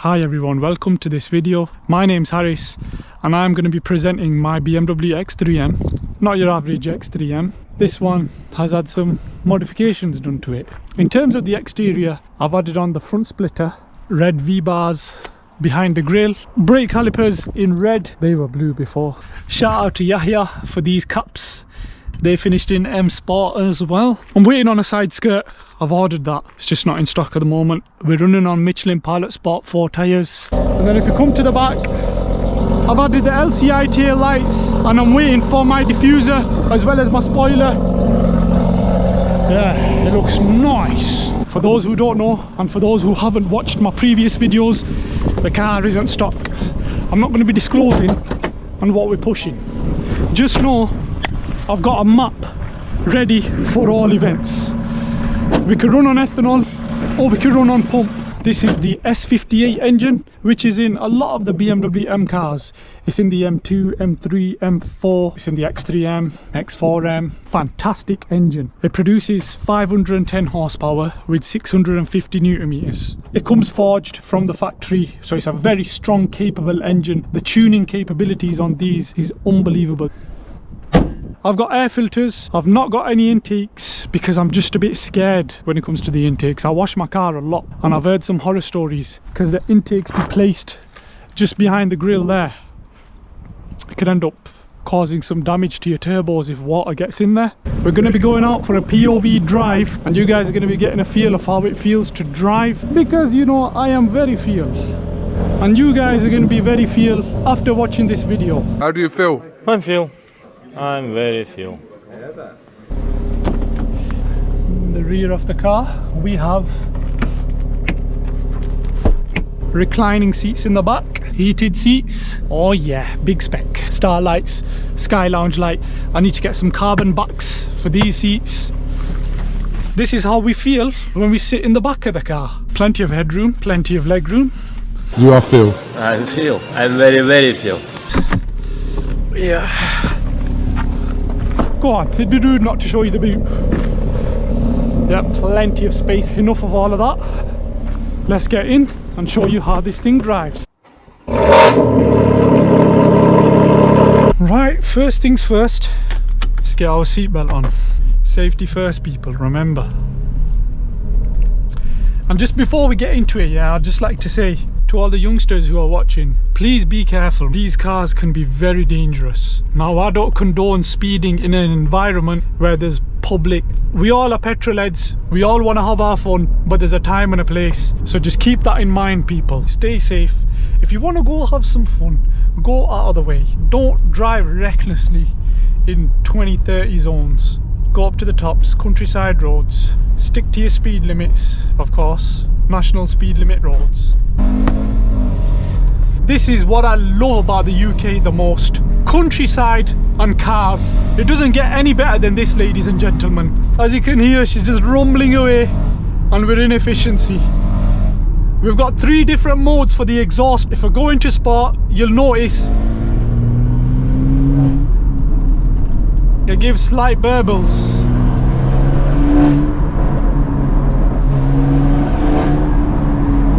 Hi everyone, welcome to this video. My name's Harris and I'm going to be presenting my BMW X3M. Not your average X3M. This one has had some modifications done to it. In terms of the exterior, I've added on the front splitter, red V-bars behind the grille, brake calipers in red, they were blue before. Shout out to Yahya for these caps. They finished in M Sport as well. I'm waiting on a side skirt. I've ordered that. It's just not in stock at the moment. We're running on Michelin Pilot Sport 4 tyres. And then if you come to the back, I've added the LCI tail lights and I'm waiting for my diffuser as well as my spoiler. Yeah, it looks nice. For those who don't know and for those who haven't watched my previous videos, the car isn't stock. I'm not going to be disclosing on what we're pushing. Just know I've got a map ready for all events. We could run on ethanol or we could run on pump. This is the S58 engine, which is in a lot of the BMW M cars. It's in the M2, M3, M4, it's in the X3M, X4M. Fantastic engine. It produces 510 horsepower with 650 Newton meters. It comes forged from the factory, so it's a very strong, capable engine. The tuning capabilities on these is unbelievable. I've got air filters. I've not got any intakes because I'm just a bit scared when it comes to the intakes. I wash my car a lot and I've heard some horror stories because the intakes be placed just behind the grille there. It could end up causing some damage to your turbos if water gets in there. We're going to be going out for a POV drive and you guys are going to be getting a feel of how it feels to drive, because you know I am very feel and you guys are going to be very feel after watching this video. How do you feel? I'm very feel. In the rear of the car we have reclining seats in the back, heated seats, oh yeah, big spec, star lights, sky lounge light. I need to get some carbon backs for these seats. This is how we feel when we sit in the back of the car. Plenty of headroom, plenty of leg room. You are feel? I'm very feel. Yeah. Go on, it'd be rude not to show you the boot. Yep, plenty of space, enough of all of that. Let's get in and show you how this thing drives. Right, first things first, let's get our seatbelt on. Safety first, people, remember. And just before we get into it, yeah, I'd just like to say to all the youngsters who are watching, please be careful. These cars can be very dangerous. Now, I don't condone speeding in an environment where there's public. We all are petrol heads, we all want to have our fun, but there's a time and a place. So just keep that in mind, people. Stay safe. If you want to go have some fun, go out of the way. Don't drive recklessly in 20-30 zones. Go up to the tops, countryside roads. Stick to your speed limits, of course. National speed limit roads. This is what I love about the UK the most. Countryside and cars. It doesn't get any better than this, ladies and gentlemen. As you can hear, she's just rumbling away and we're in efficiency. We've got 3 different modes for the exhaust. If I go into sport, you'll notice it gives slight burbles.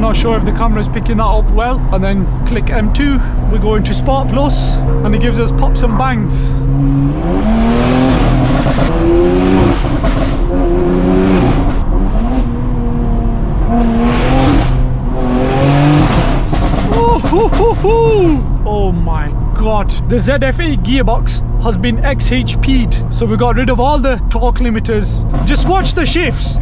Not sure if the camera's picking that up well. And then click M2, we go into Sport Plus and it gives us pops and bangs. Oh my god, the ZF8 gearbox has been XHP'd, so we got rid of all the torque limiters. Just watch the shifts.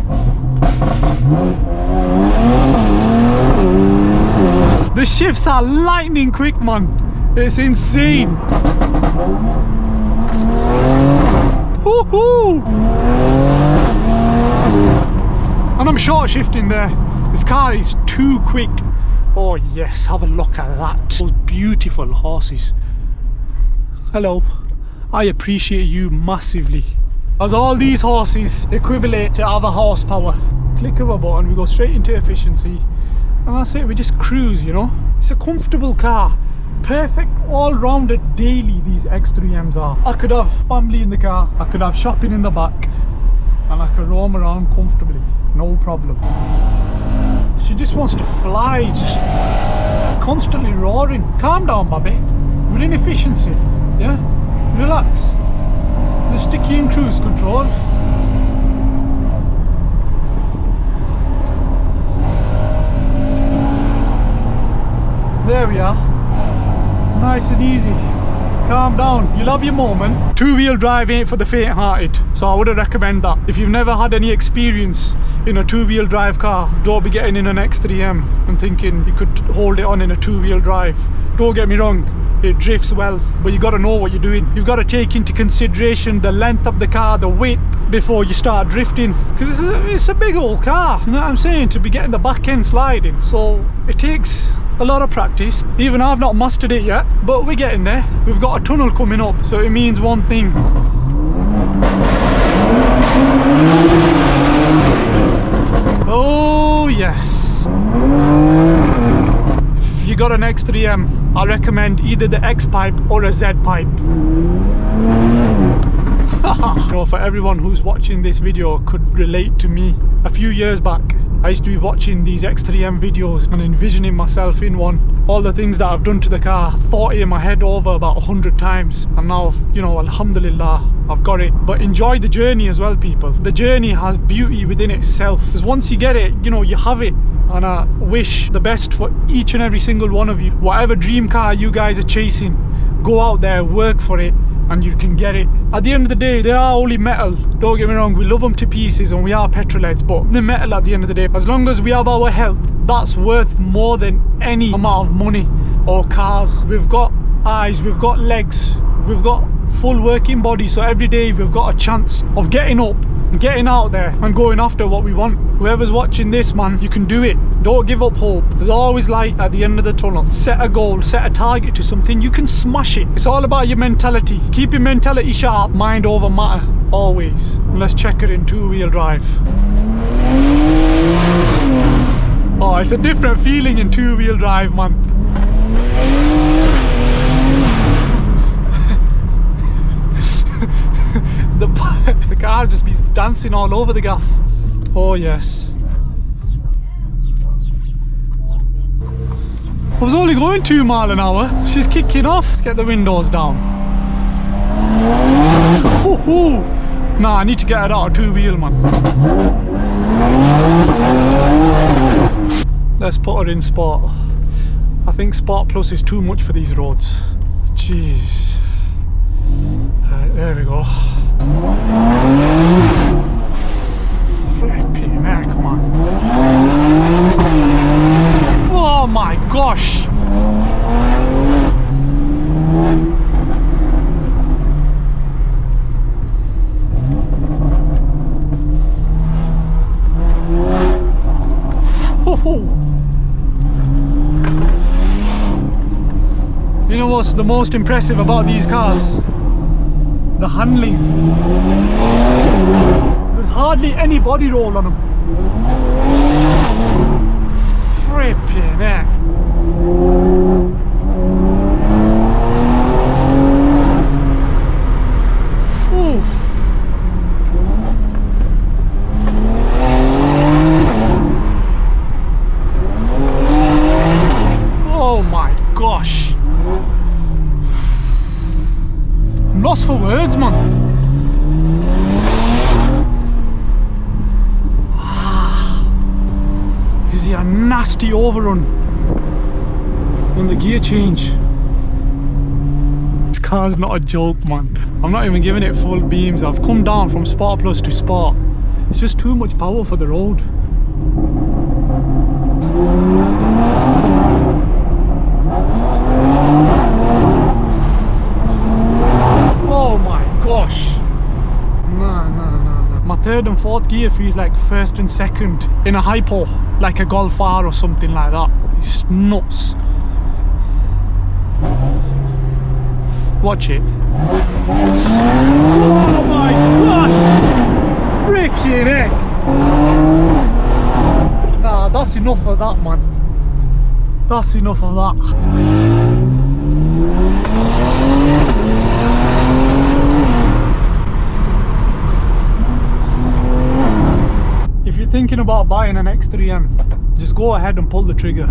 The shifts are lightning quick, man. It's insane. Woohoo! And I'm short shifting there. This car is too quick. Oh yes, have a look at that. Those beautiful horses. Hello. I appreciate you massively. As all these horses equivalent to other horsepower. Click of a button, we go straight into efficiency. And that's it, we just cruise, you know. It's a comfortable car. Perfect all-rounded daily, these X3Ms are. I could have family in the car, I could have shopping in the back, and I could roam around comfortably, no problem. She just wants to fly. constantly roaring. Calm down, Bobby. We're in efficiency. Yeah? Relax. Just stick you in cruise control. There we are. Nice and easy. Calm down, you'll have your moment. Two-wheel drive ain't for the faint-hearted, so I wouldn't recommend that. If you've never had any experience in a two-wheel drive car, don't be getting in an X3M and thinking you could hold it on in a two-wheel drive. Don't get me wrong, it drifts well, but you got to know what you're doing. You've got to take into consideration the length of the car, the width, before you start drifting, because it's a big old car, you know what I'm saying, to be getting the back end sliding. So it takes a lot of practice. Even I've not mastered it yet, but we're getting there. We've got a tunnel coming up, so it means one thing. Oh yes. If you got an X3M, I recommend either the X pipe or a Z pipe. You know, for everyone who's watching this video could relate to me. A few years back, I used to be watching these X3M videos and envisioning myself in one. All the things that I've done to the car, thought it in my head over about 100 times. And now, you know, alhamdulillah, I've got it. But enjoy the journey as well, people. The journey has beauty within itself. Because once you get it, you know, you have it. And I wish the best for each and every single one of you. Whatever dream car you guys are chasing, go out there, work for it, and you can get it. At the end of the day, they are only metal. Don't get me wrong, we love them to pieces and we are petrol heads, but they're metal at the end of the day. As long as we have our health, that's worth more than any amount of money or cars. We've got eyes, we've got legs, we've got full working body, so every day we've got a chance of getting up and getting out there and going after what we want. Whoever's watching this, man, you can do it. Don't give up hope. There's always light at the end of the tunnel. Set a goal, set a target to something, you can smash it. It's all about your mentality. Keep your mentality sharp, mind over matter, always. And let's check it in two-wheel drive. Oh, it's a different feeling in two-wheel drive, man. The car just be dancing all over the gaff. Oh yes. I was only going 2 miles an hour. She's kicking off. Let's get the windows down. Nah, I need to get her out of two-wheel, man. Let's put her in sport. I think Sport Plus is too much for these roads. Jeez. There we go. Flipping heck, man. Oh my gosh. You know what's the most impressive about these cars? The handling. There's hardly any body roll on them. Flipping heck. Oh my gosh. I'm lost for words, man. Is he a nasty overrun on the gear change? This car's not a joke, man. I'm not even giving it full beams. I've come down from Sport Plus to Sport. It's just too much power for the road. Oh my gosh. No. My third and fourth gear feels like first and second in a hypo, like a Golf R or something like that. It's nuts. Watch it. Oh my gosh! Freaking heck! Nah, that's enough of that, man. That's enough of that. If you're thinking about buying an X3M, just go ahead and pull the trigger.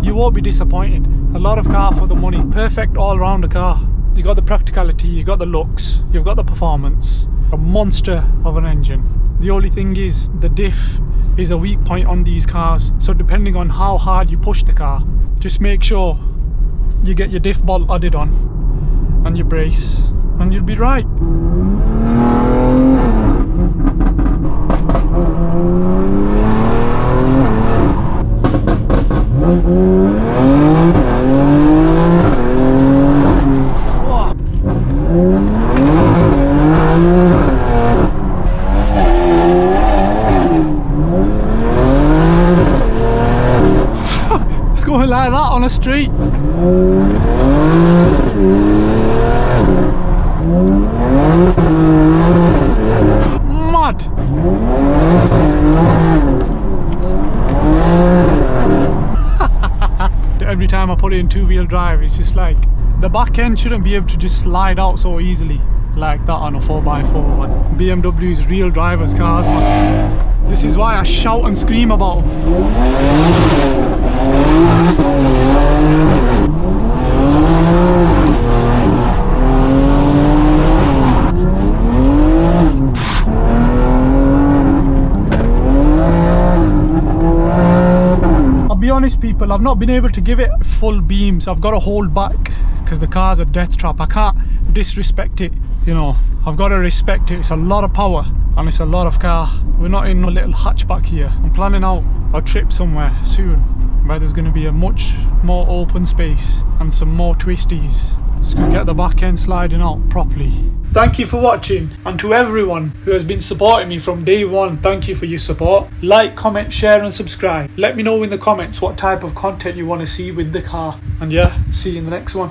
you won't be disappointed. A lot of car for the money, perfect all round the car. You got the practicality, you got the looks, you've got the performance, a monster of an engine. The only thing is the diff is a weak point on these cars, so depending on how hard you push the car, just make sure you get your diff bolt added on and your brace and you'll be right. It's going like that on a street. Mad. Every time I put it in two-wheel drive, it's just like the back end shouldn't be able to just slide out so easily like that on a 4x4, man. BMW's real drivers cars, man. This is why I shout and scream about them. Be honest people, I've not been able to give it full beams. I've got to hold back because the car's a death trap. I can't disrespect it, you know. I've got to respect it. It's a lot of power and it's a lot of car. We're not in a little hatchback here. I'm planning out a trip somewhere soon where there's going to be a much more open space and some more twisties, so we can get the back end sliding out properly. Thank you for watching, and to everyone who has been supporting me from day one, thank you for your support. Like, comment, share and subscribe. Let me know in the comments what type of content you want to see with the car, and yeah, see you in the next one.